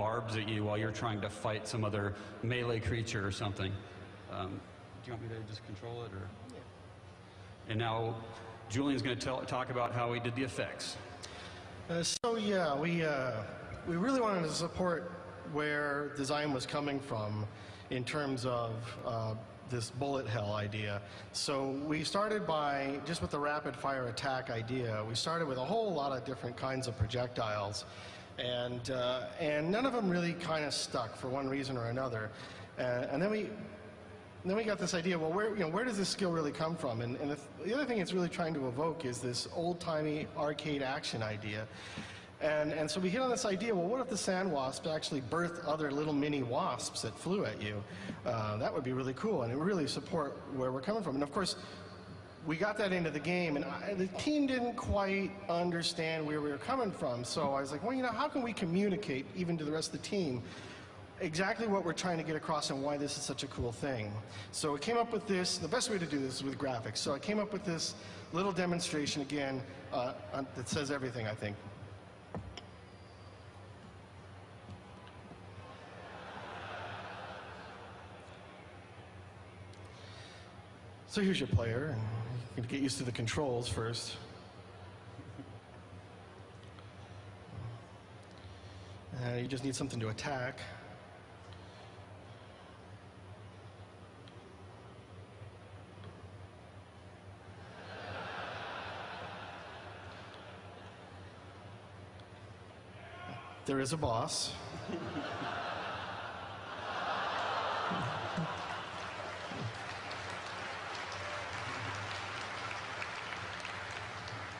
barbs at you while you're trying to fight some other melee creature or something. Do you want me to just control it? Or? Yeah. And now Julian's going to talk about how he did the effects. So yeah, we really wanted to support where design was coming from in terms of this bullet hell idea. So we started by, just with the rapid fire attack idea, we started with a whole lot of different kinds of projectiles. And none of them really kind of stuck for one reason or another. And then we got this idea, well, where does this skill really come from? And the other thing it's really trying to evoke is this old-timey arcade action idea. And so we hit on this idea, well, what if the sand wasps actually birthed other little mini wasps that flew at you? That would be really cool, and it would really support where we're coming from. And of course, we got that into the game, and the team didn't quite understand where we were coming from. So I was like, well, how can we communicate, even to the rest of the team, exactly what we're trying to get across and why this is such a cool thing? So we came up with this. The best way to do this is with graphics. So I came up with this little demonstration, again, that says everything, I think. So here's your player, and you're going to get used to the controls first. You just need something to attack. There is a boss.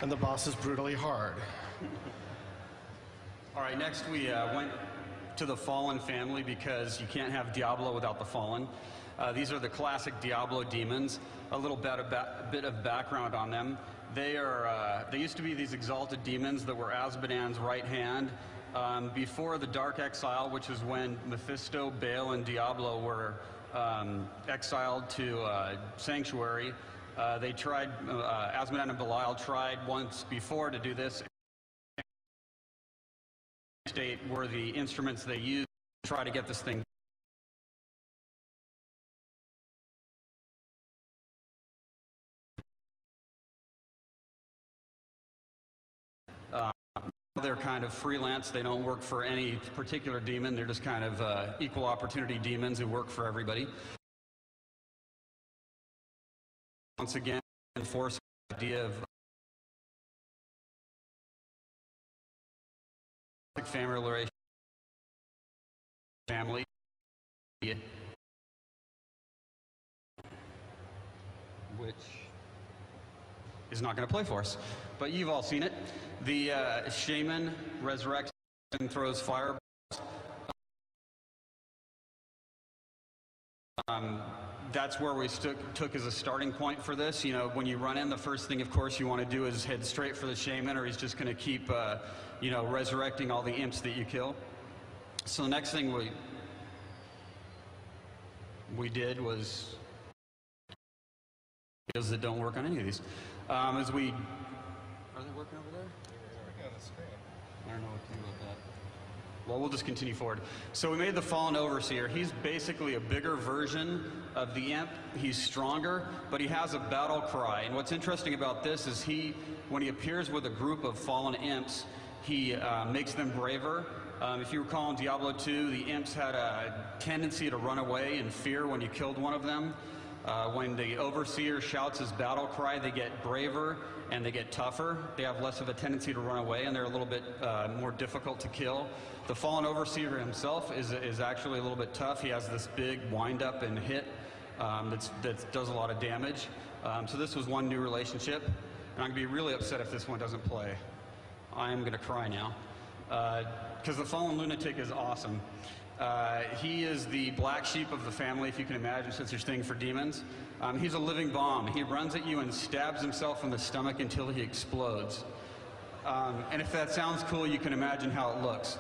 And the boss is brutally hard. All right, next we went to the Fallen family because you can't have Diablo without the Fallen. These are the classic Diablo demons. A little bit of background on them. They used to be these exalted demons that were Azmodan's right hand. Before the Dark Exile, which is when Mephisto, Baal, and Diablo were exiled to Sanctuary, they tried, Azmodan and Belial tried once before to do this. State were the instruments they used to try to get this thing. They're kind of freelance. They don't work for any particular demon. They're just kind of equal opportunity demons who work for everybody. Once again, enforce the idea of family relation, family, which is not going to play for us. But you've all seen it. The shaman resurrects and throws fireballs. That's where we took as a starting point for this. You know, when you run in, the first thing, of course, you want to do is head straight for the shaman, or he's just going to keep, you know, resurrecting all the imps that you kill. So the next thing we did was that don't work on any of these. Are they working over there? They're working on the screen. I don't know what to do about that. Well, we'll just continue forward. So we made the Fallen Overseer. He's basically a bigger version of the imp. He's stronger, but he has a battle cry. And what's interesting about this is when he appears with a group of fallen imps, he makes them braver. If you recall in Diablo 2, the imps had a tendency to run away in fear when you killed one of them. When the Overseer shouts his battle cry, they get braver and they get tougher. They have less of a tendency to run away, and they're a little bit more difficult to kill. The Fallen Overseer himself is actually a little bit tough. He has this big wind-up and hit that does a lot of damage. So this was one new relationship, and I'm going to be really upset if this one doesn't play. I am going to cry now, because the Fallen Lunatic is awesome. He is the black sheep of the family, if you can imagine, since you're staying for demons. He's a living bomb. He runs at you and stabs himself in the stomach until he explodes. And if that sounds cool, you can imagine how it looks.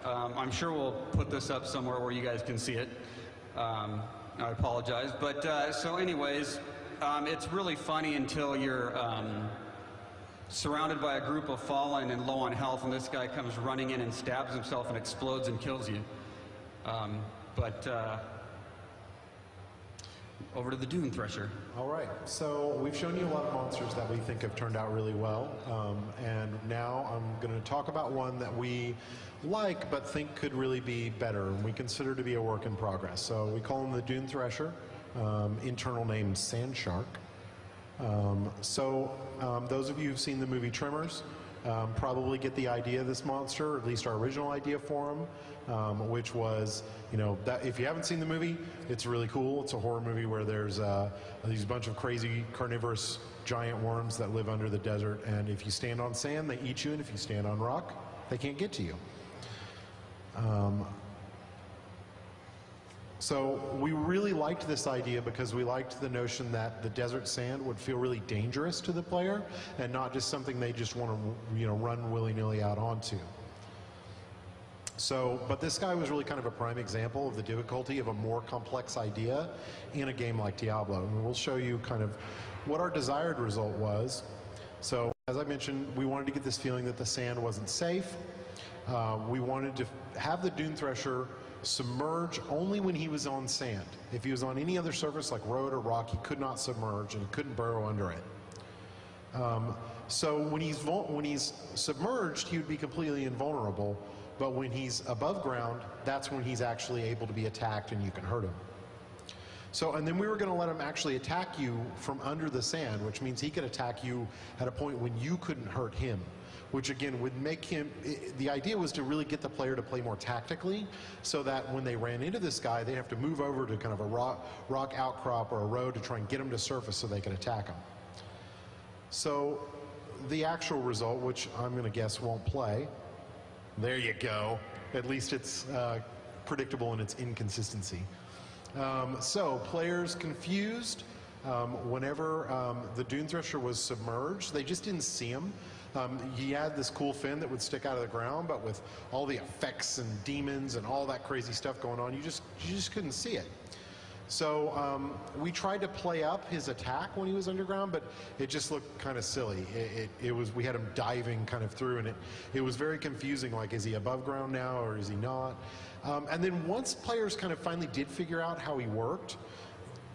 I'm sure we'll put this up somewhere where you guys can see it. I apologize. But so anyways, it's really funny until you're surrounded by a group of fallen and low on health, and this guy comes running in and stabs himself and explodes and kills you. Over to the Dune Thresher. All right, so we've shown you a lot of monsters that we think have turned out really well, and now I'm going to talk about one that we like but think could really be better, and we consider to be a work in progress. So we call him the Dune Thresher, internal name Sand Shark. Those of you who've seen the movie Tremors probably get the idea of this monster, or at least our original idea for him, which was, that if you haven't seen the movie, it's really cool. It's a horror movie where there's these bunch of crazy carnivorous giant worms that live under the desert, and if you stand on sand, they eat you, and if you stand on rock, they can't get to you. So we really liked this idea because we liked the notion that the desert sand would feel really dangerous to the player and not just something they just want to run willy-nilly out onto. But this guy was really kind of a prime example of the difficulty of a more complex idea in a game like Diablo. And we'll show you kind of what our desired result was. So as I mentioned, we wanted to get this feeling that the sand wasn't safe. We wanted to have the Dune Thresher submerge only when he was on sand. If he was on any other surface like road or rock, he could not submerge and he couldn't burrow under it. So when he's submerged, he would be completely invulnerable, but when he's above ground, that's when he's actually able to be attacked and you can hurt him. And then we were going to let him actually attack you from under the sand, which means he could attack you at a point when you couldn't hurt him, which again would make him, the idea was to really get the player to play more tactically, so that when they ran into this guy, they'd have to move over to kind of a rock outcrop or a road to try and get him to surface so they could attack him. So the actual result, which I'm going to guess won't play, there you go. At least it's predictable in its inconsistency. Players confused whenever the Dune Thresher was submerged. They just didn't see him. He had this cool fin that would stick out of the ground, but with all the effects and demons and all that crazy stuff going on, you just couldn't see it. So we tried to play up his attack when he was underground, but it just looked kind of silly. We had him diving kind of through, and it was very confusing. Like, is he above ground now or is he not? And then once players kind of finally did figure out how he worked,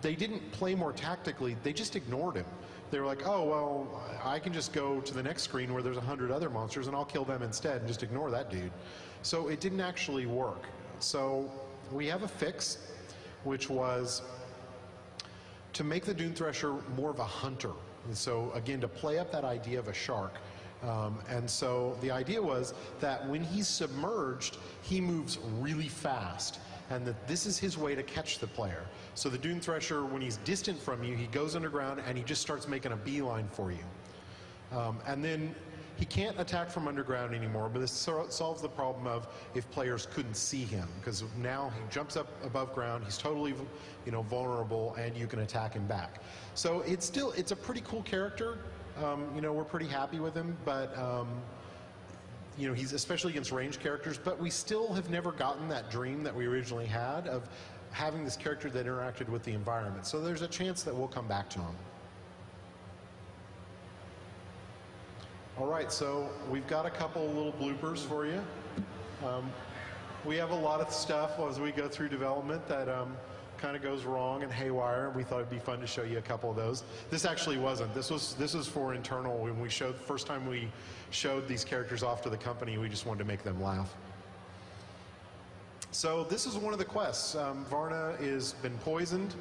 they didn't play more tactically. They just ignored him. They were like, oh, well, I can just go to the next screen where there's 100 other monsters and I'll kill them instead and just ignore that dude. So it didn't actually work. So we have a fix, which was to make the Dune Thresher more of a hunter. And so again, to play up that idea of a shark. And so the idea was that when he's submerged, he moves really fast, and that this is his way to catch the player. So the Dune Thresher, when he's distant from you, he goes underground and he just starts making a beeline for you. And then he can't attack from underground anymore, but this solves the problem of if players couldn't see him, because now he jumps up above ground, he's totally vulnerable, and you can attack him back. So it's a pretty cool character. We're pretty happy with him, but he's especially against ranged characters, but we still have never gotten that dream that we originally had of having this character that interacted with the environment. So there's a chance that we'll come back to him. All right, so we've got a couple little bloopers for you. We have a lot of stuff as we go through development that kind of goes wrong and haywire, and we thought it'd be fun to show you a couple of those. This actually wasn't. This was for internal. When we showed, first time we showed these characters off to the company, we just wanted to make them laugh. So this is one of the quests. Varna has been poisoned.